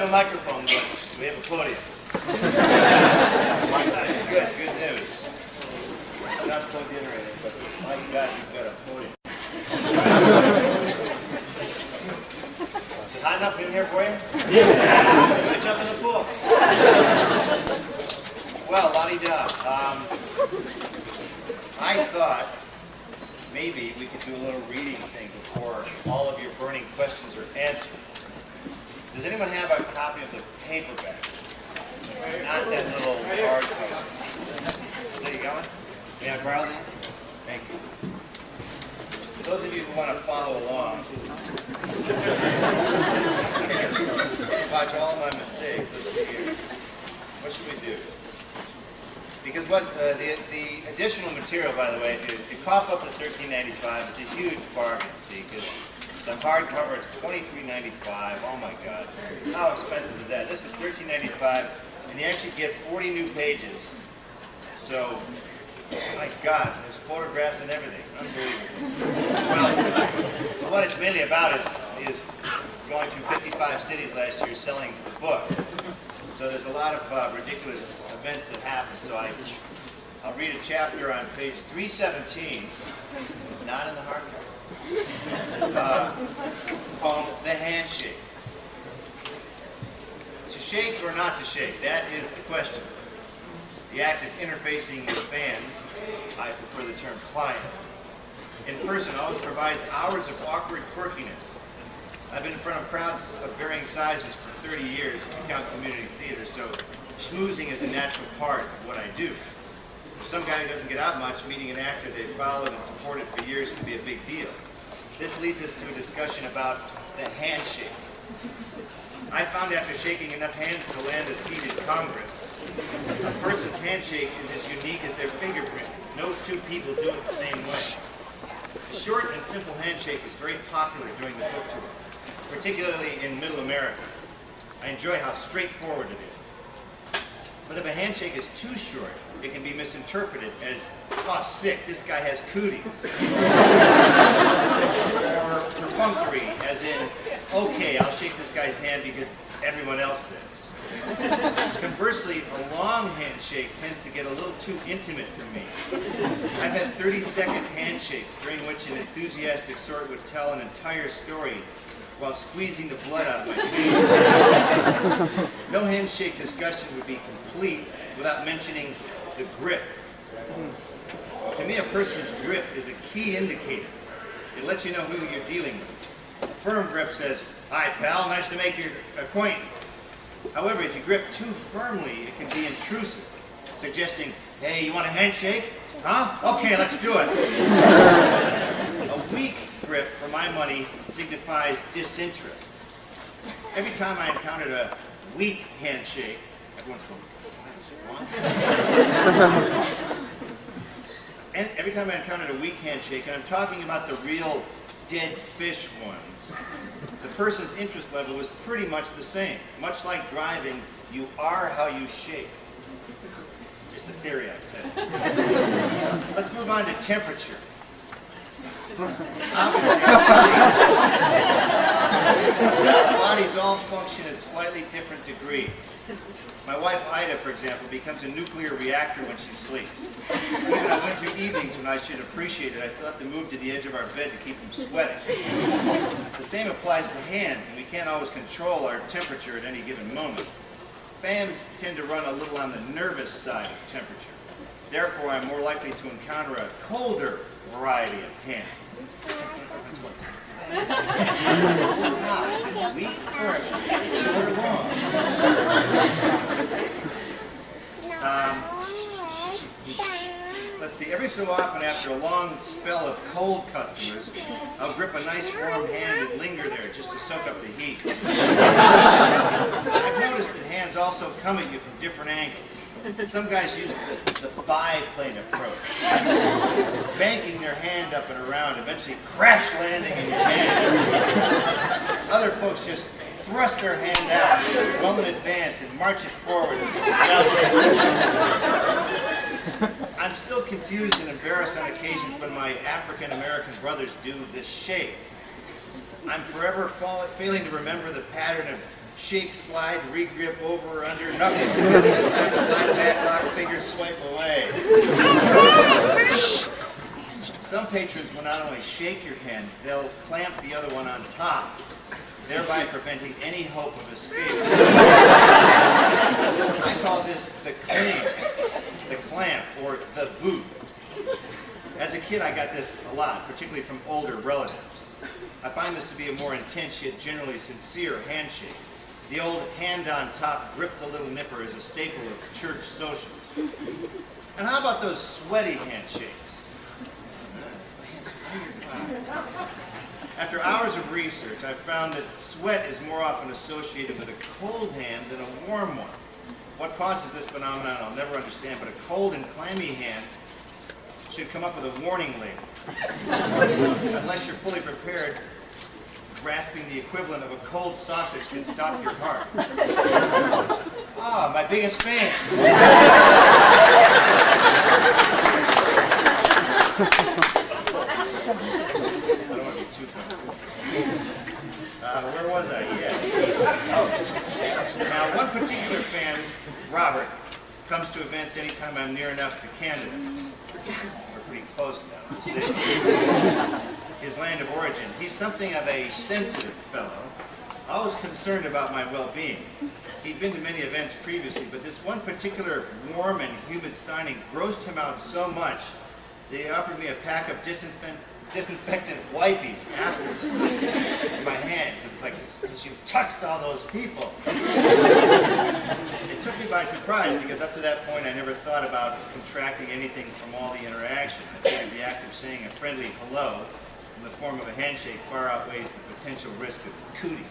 have a microphone, but we have a podium. Good news. Not plugged in or anything, but my God, you've got a podium. Is it hot enough in here for you? Yeah. You want to jump in the pool? Well, la-di-da. I thought maybe we could do a little reading thing before all of your burning questions are answered. Does anyone have a copy of the paperback? Not that little hardcover. Is that you got one? Yeah, borrow that? Thank you. For those of you who want to follow along, watch all of my mistakes. Let's see here. What should we do? Because what the additional material, by the way, if you cough up the $13.95, it's a huge bargain, see, because the hardcover is $23.95. Oh my God, how expensive is that? This is $13.95, and you actually get 40 new pages. So, my gosh, there's photographs and everything. Unbelievable. Well, what it's mainly about is going through 55 cities last year selling the book. So there's a lot of ridiculous events that happen. So I'll read a chapter on page 317. It's not in the hardcover. Called The Handshake. To shake or not to shake? That is the question. The act of interfacing with fans, I prefer the term clients, in person always provides hours of awkward quirkiness. I've been in front of crowds of varying sizes for 30 years if you count community theater, so schmoozing is a natural part of what I do. For some guy who doesn't get out much, meeting an actor they've followed and supported for years can be a big deal. This leads us to a discussion about the handshake. I found after shaking enough hands to land a seat in Congress, a person's handshake is as unique as their fingerprints. No two people do it the same way. The short and simple handshake is very popular during the book tour, particularly in Middle America. I enjoy how straightforward it is. But if a handshake is too short, it can be misinterpreted as, oh, sick, this guy has cooties. Or perfunctory, as in, okay, I'll shake this guy's hand because everyone else says. Conversely, a long handshake tends to get a little too intimate for me. I've had 30-second handshakes during which an enthusiastic sort would tell an entire story while squeezing the blood out of my face. No handshake discussion would be complete without mentioning the grip. To me, a person's grip is a key indicator. It lets you know who you're dealing with. A firm grip says, "Hi, pal, nice to make your acquaintance." However, if you grip too firmly, it can be intrusive, suggesting, "Hey, you want a handshake? Huh? Okay, let's do it." A weak grip, for my money, signifies disinterest. Every time I encountered a weak handshake, everyone's going, and every time I encountered a weak handshake, and I'm talking about the real dead fish ones, the person's interest level was pretty much the same. Much like driving, you are how you shake. It's a theory I've said. Let's move on to temperature. Obviously, our bodies all function at slightly different degrees. My wife Ida, for example, becomes a nuclear reactor when she sleeps. Even on winter evenings when I should appreciate it, I still have to move to the edge of our bed to keep from sweating. The same applies to hands, and we can't always control our temperature at any given moment. Fans tend to run a little on the nervous side of temperature. Therefore, I'm more likely to encounter a colder variety of hand. Wow, is it weak or short or long? Let's see, every so often after a long spell of cold customers, I'll grip a nice warm hand and linger there just to soak up the heat. I've noticed that hands also come at you from different angles. Some guys use the biplane approach, banking their hand up and around, eventually crash landing in your hand. Other folks just thrust their hand out well in advance and march it forward. I'm still confused and embarrassed on occasions when my African-American brothers do this shake. I'm forever failing to remember the pattern of shake, slide, regrip, over, under, knuckles together, slide back, lock, fingers, swipe away. Some patrons will not only shake your hand, they'll clamp the other one on top, thereby preventing any hope of escape. I call this the clamp, or the boot. As a kid, I got this a lot, particularly from older relatives. I find this to be a more intense yet generally sincere handshake. The old hand on top, grip the little nipper is a staple of church socials. And how about those sweaty handshakes? After hours of research, I've found that sweat is more often associated with a cold hand than a warm one. What causes this phenomenon, I'll never understand, but a cold and clammy hand should come up with a warning label. Unless you're fully prepared, grasping the equivalent of a cold sausage can stop your heart. Ah, my biggest fan. Where was I? Yes. Oh. Now, one particular fan, Robert, comes to events anytime I'm near enough to Canada. We're pretty close now to the city. His land of origin. He's something of a sensitive fellow, always concerned about my well-being. He'd been to many events previously, but this one particular warm and humid signing grossed him out so much that he offered me a pack of disinfectant wipes after in my hand. It's like, because you've touched all those people. It took me by surprise because up to that point I never thought about contracting anything from all the interaction. I figured the act of saying a friendly hello in the form of a handshake far outweighs the potential risk of cootie.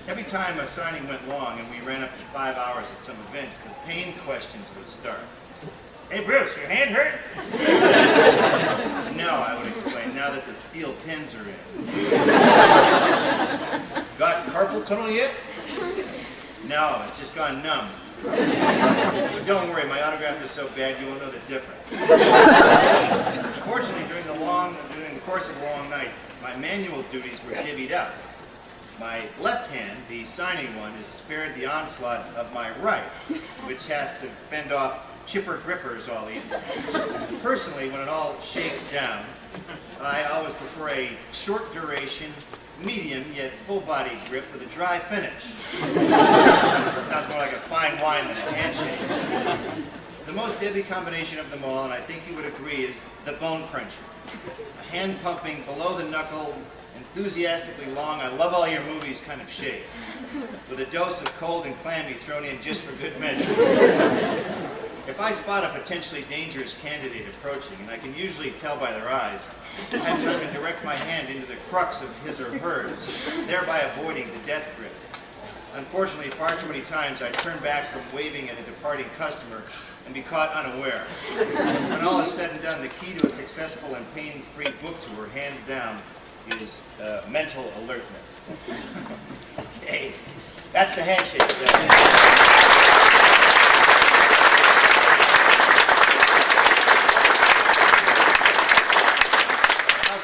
Every time a signing went long and we ran up to 5 hours at some events, the pain questions would start. Hey Bruce, your hand hurt? No, I would explain, now that the steel pins are in. Got carpal tunnel yet? No, it's just gone numb. But don't worry, my autograph is so bad you won't know the difference. Fortunately, during the course of a long night, my manual duties were divvied up. My left hand, the signing one, is spared the onslaught of my right, which has to fend off chipper grippers all evening. Personally, when it all shakes down, I always prefer a short duration, medium yet full body grip with a dry finish. Sounds more like a fine wine than a handshake. The most deadly combination of them all, and I think you would agree, is the bone cruncher. A hand pumping below the knuckle, enthusiastically long, I love all your movies kind of shake, with a dose of cold and clammy thrown in just for good measure. If I spot a potentially dangerous candidate approaching, and I can usually tell by their eyes, I have time to direct my hand into the crux of his or hers, thereby avoiding the death grip. Unfortunately, far too many times I turn back from waving at a departing customer and be caught unaware. When all is said and done, the key to a successful and pain-free book tour, hands down, is mental alertness. Okay, that's the handshake. Now's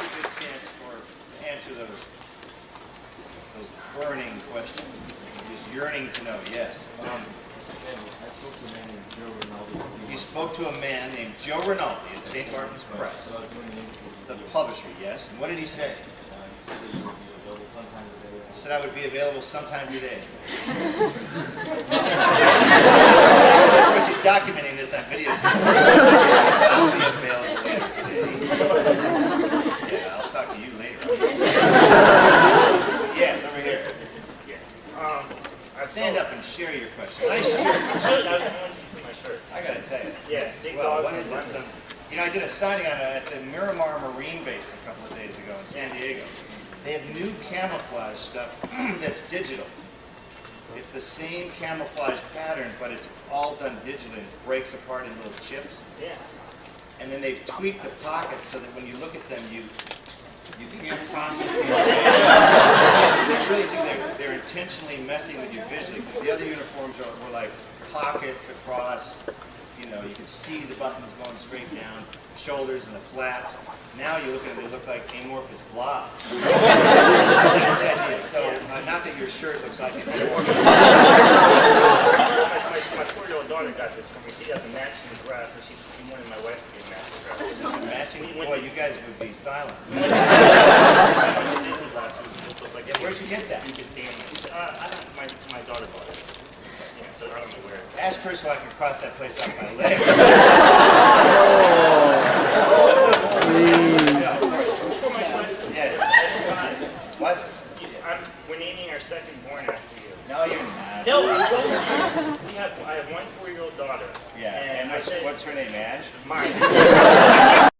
a good chance to answer those burning questions. Just yearning to know, yes. I spoke to a man named Joe Rinaldi. You spoke to a man named Joe Rinaldi at St. Martin's Press. So I was doing an interview. The publisher, yes. And what did he say? He said that you would be available sometime today. He said I would be available sometime today. Of course, he's documenting this on video. I'll be available later today. Yeah, I'll talk to you later. Yes, over here. Stand up and share your question. Nice shirt. I see my shirt. I gotta tell you. Yes, big Well, dogs what and is it? lemons. You know, I did a signing at the Miramar Marine Base a couple of days ago in San Diego. They have new camouflage stuff that's digital. It's the same camouflage pattern, but it's all done digitally. It breaks apart in little chips. Yeah. And then they've tweaked the pockets so that when you look at them, you can't process the information. They really do. They're intentionally messing with you visually, because the other uniforms were like pockets across you know, you could see the buttons going straight down, shoulders and the flaps. Now you look at them, they look like amorphous blobs. That's the idea. So, not that your shirt looks like it. My 4-year-old daughter got this for me. She has a matching dress, and she wanted my wife to get a matching dress. It's a matching. Boy, you guys would be styling. I went to Disney last week, and this looked like Where'd you get that? My daughter bought it. Yeah, so I don't know where. Ask her so I can cross that place off my legs. Yeah, of course. For my question, Yes. What? we're naming our second born after you. No, you're not. No, I'm so I have one 4-year-old daughter. Yeah. And I said, what's her name, Ash? mine.